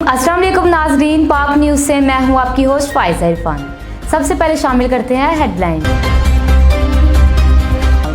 अस्सलाम वालेकुम नाजरीन, पाक न्यूज़ से मैं हूं आपकी होस्ट फाइजा इरफान। सबसे पहले शामिल करते हैं हेडलाइन।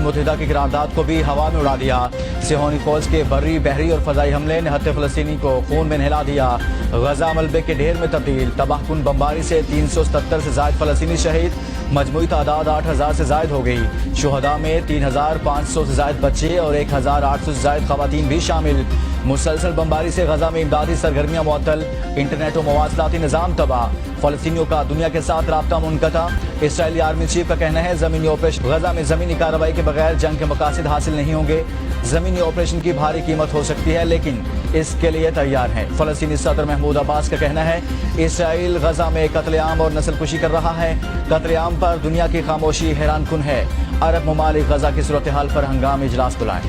मुत्तहिदा की करारदाद को भी हवा में उड़ा दिया। सिहोनी फौज के बर्री, बहरी और फजाई हमले निहत्ते फलस्तीनी को खून में नहला दिया। गजा मलबे के ढेर में तब्दील। तबाहकुन बमबारी से 377 से जायद फलस्तीनी शहीद। मजमूई तादाद 8000 से जायद हो गई। शुहदा में 3500 से जायद बच्चे और 1800 से जायद खवातीन भी शामिल। मुसलसल बमबारी से गजा में इमदादी सरगर्मियां मुअत्तल। इंटरनेट और मवासलाती निज़ाम तबाह। फलस्तीनियों का दुनिया के साथ राब्ता मुनक़ता। इसराइली आर्मी चीफ का कहना है ज़मीनी ऑपरेशन गजा में ज़मीनी कार्रवाई के बगैर जंग के मकासद हासिल नहीं होंगे। ज़मीनी ऑपरेशन की भारी कीमत हो सकती है, लेकिन इसके लिए तैयार है। फलस्तीनी सदर महमूद अब्बास का कहना है इसराइल गजा में कत्लेआम और नस्लकुशी कर रहा है। कत्लेआम पर दुनिया की खामोशी हैरान कुन है। अरब ममालिक गजा की सूरत हाल पर हंगामी इजलास बुलाएं।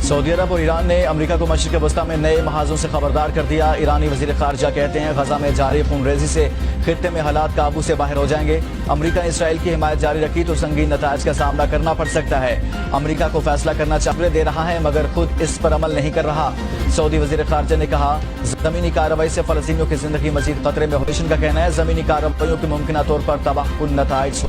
सऊदी अरब और ईरान ने अमेरिका को मशरिक़ वस्ता में नए महाजों से खबरदार कर दिया। ईरानी वज़ीर ख़ारजा कहते हैं गजा में जारी खूनरेज़ी से खित्ते में हालात काबू से बाहर हो जाएंगे। अमेरिका ने इसराइल की हिमायत जारी रखी तो संगीन नताइज का सामना करना पड़ सकता है। अमेरिका को फैसला करना चाहिए दे रहा है, मगर खुद इस पर अमल नहीं कर रहा। सऊदी वज़ीर ख़ारजा ने कहा ज़मीनी कार्रवाई से फ़लस्तीनियों की ज़िंदगी मज़ीद ख़तरे में। मिशन का कहना है ज़मीनी कार्रवाइयों के मुमकिन तौर पर तबाहकुन नताइज।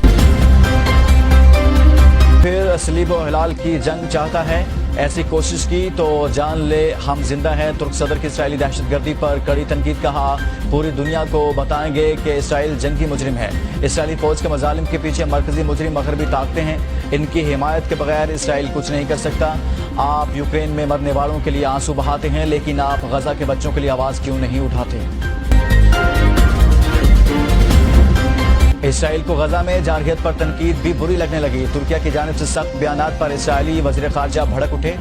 फिर सलीब व हिलाल की जंग चाहता है, ऐसी कोशिश की तो जान ले हम जिंदा हैं। तुर्क सदर की इसराइली दहशतगर्दी पर कड़ी तनकीद। कहा पूरी दुनिया को बताएंगे कि इसराइल जंगी मुजरिम है। इसराइली फौज के मजालिम के पीछे मरकजी मुजरिम मगरबी ताकतें हैं। इनकी हिमायत के बगैर इसराइल कुछ नहीं कर सकता। आप यूक्रेन में मरने वालों के लिए आंसू बहाते हैं, लेकिन आप गजा के बच्चों के लिए आवाज़ क्यों नहीं उठाते। इसराइल को गजा में जारहियत पर तनकीद भी बुरी लगने लगी। तुर्किया की जानिब से सख्त बयानात पर इसराइली वज़ीर ख़ारजा भड़क उठे।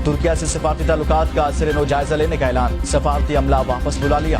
तुर्किया से सफारती ताल्लुकात का सिरे-नो जायजा लेने का ऐलान। सफारती अमला वापस बुला लिया।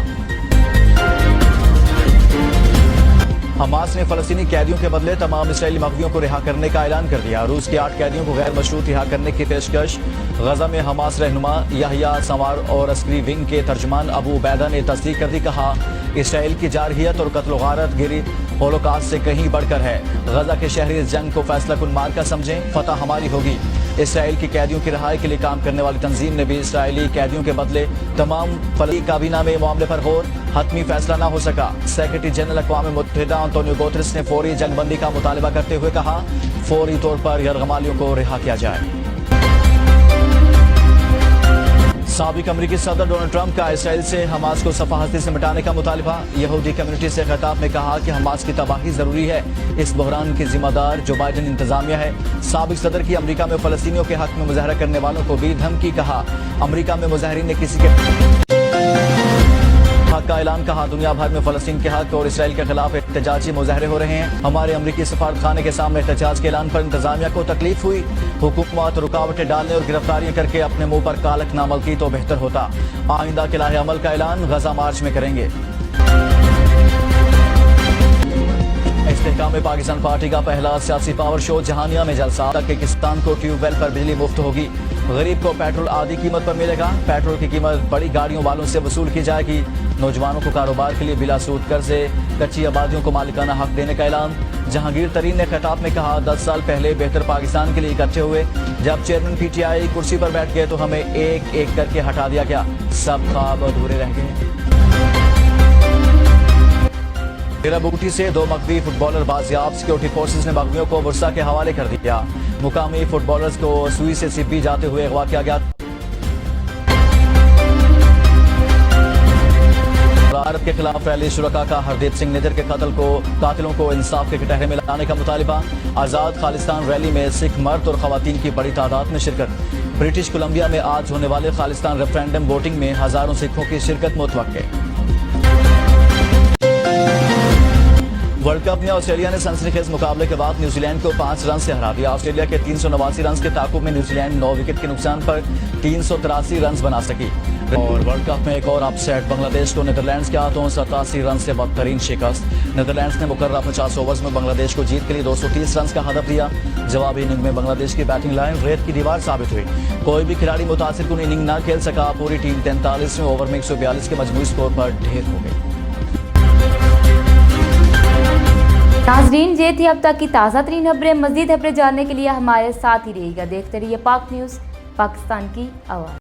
हमास ने फ़लस्तीनी कैदियों के बदले तमाम इसराइली मग़वियों को रिहा करने का ऐलान कर दिया। रूस के 8 कैदियों को गैर मशरूत रिहा करने की पेशकश। गजा में हमास रहनुमा याहिया संवार और अस्करी विंग के तर्जुमान अबू उबैदा ने तस्दीक कर दी। कहा इसराइल की जारहियत और कत्ल गारत गिरी होलोकास्ट से कहीं बढ़कर है। गजा के शहरी इस जंग को फैसला कुन मार का समझें, फतह हमारी होगी। इसराइल की कैदियों की रिहाई के लिए काम करने वाली तंजीम ने भी इसराइली कैदियों के बदले तमाम फलस्तीनी काबीना में मामले पर गौर। हतमी फैसला ना हो सका। सेक्रेटरी जनरल अक़वाम मुत्तहिदा अंतोनियो गुतेरेस ने फौरी जंगबंदी का मुतालबा करते हुए कहा फौरी तौर पर यरगमालियों को रिहा किया जाए। साबिक अमरीकी सदर डोनाल्ड ट्रंप का इसराइल से हमास को सफा हस्ती से मिटाने का मुतालबा। यहूदी कम्युनिटी से खिताब में कहा कि हमास की तबाही जरूरी है। इस बहरान की जिम्मेदार जो बाइडेन इंतजामिया है। साबिक सदर की अमरीका में फलस्तीनियों के हक में मुजाहरा करने वालों को भी धमकी। कहा अमरीका में मुजाहरीन ने किसी के हक का ऐलान। कहा दुनिया भर में फलस्तीन के हक और इसराइल के खिलाफ एहतजाजी मुजाहरे हो रहे हैं। हमारे अमरीकी सफारतखाने के सामने एहतजाज के ऐलान पर इंतजामिया को तकलीफ हुई। हुकूमत रुकावटें डालने और गिरफ्तारियां करके अपने मुंह पर कालक न मलती तो बेहतर होता। आइंदा के लाहे अमल का ऐलान गजा मार्च में करेंगे। इस्तेहकाम पाकिस्तान पार्टी का पहला सियासी पावर शो जहानिया में जलसा। पाकिस्तान को ट्यूबवेल पर बिजली मुफ्त होगी। गरीब को पेट्रोल आधी कीमत पर मिलेगा। पेट्रोल की कीमत बड़ी गाड़ियों वालों से वसूल की जाएगी। नौजवानों को कारोबार के लिए बिला सूद कर्जे, कच्ची आबादियों को मालिकाना हक देने का ऐलान। जहांगीर तरीन ने खिताब में कहा 10 साल पहले बेहतर पाकिस्तान के लिए इकट्ठे हुए। जब चेयरमैन PTI कुर्सी पर बैठ गए तो हमें एक एक करके हटा दिया गया। सब ख्वाब अधूरे रह गए। बूटी से 2 मग़वी फुटबॉलर बाजियाब। सिक्योरिटी फोर्सेस ने मग़वियों को बुरसा के हवाले कर दिया। मुकामी फुटबॉलर्स को सुई से सिब्बी जाते हुए अगवा किया गया। भारत के खिलाफ रैली शुरका का हरदीप सिंह निडर के कातिलों को इंसाफ के कटहरे में लाने का मुतालिबा। आज़ाद खालिस्तान रैली में सिख मर्द और खवातीन की बड़ी तादाद में शिरकत। ब्रिटिश कोलंबिया में आज होने वाले खालिस्तान रेफरेंडम वोटिंग में हजारों सिखों की शिरकत मुतवक्के। वर्ल्ड कप में ऑस्ट्रेलिया ने सनसनीखेज मुकाबले के बाद न्यूजीलैंड को 5 रन से हरा दिया। ऑस्ट्रेलिया के 389 रन के ताकुब में न्यूजीलैंड 9 विकेट के नुकसान पर 383 रन बना सकी। और वर्ल्ड कप में एक और अपसेट। बांग्लादेश को नीदरलैंड्स के हाथों 87 रन से बदतरीन शिकस्त। नीदरलैंड्स ने मुकर्रर 50 ओवर्स में बांग्लादेश को जीत के लिए 230 रन का हदफ दिया। जवाबी इनिंग में बांग्लादेश की बैटिंग लाइन रेत की दीवार साबित हुई। कोई भी खिलाड़ी मुतासिर कुन इनिंग न खेल सका। पूरी टीम 43वें ओवर में 142 के मजमूई स्कोर पर ढेर हो गई। नाजरीन, ये थी अब तक की ताज़ा तरीन खबरें। मज़ीद खबरें जानने के लिए हमारे साथ ही रहिएगा। देखते रहिए पाक न्यूज़, पाकिस्तान की आवाज़।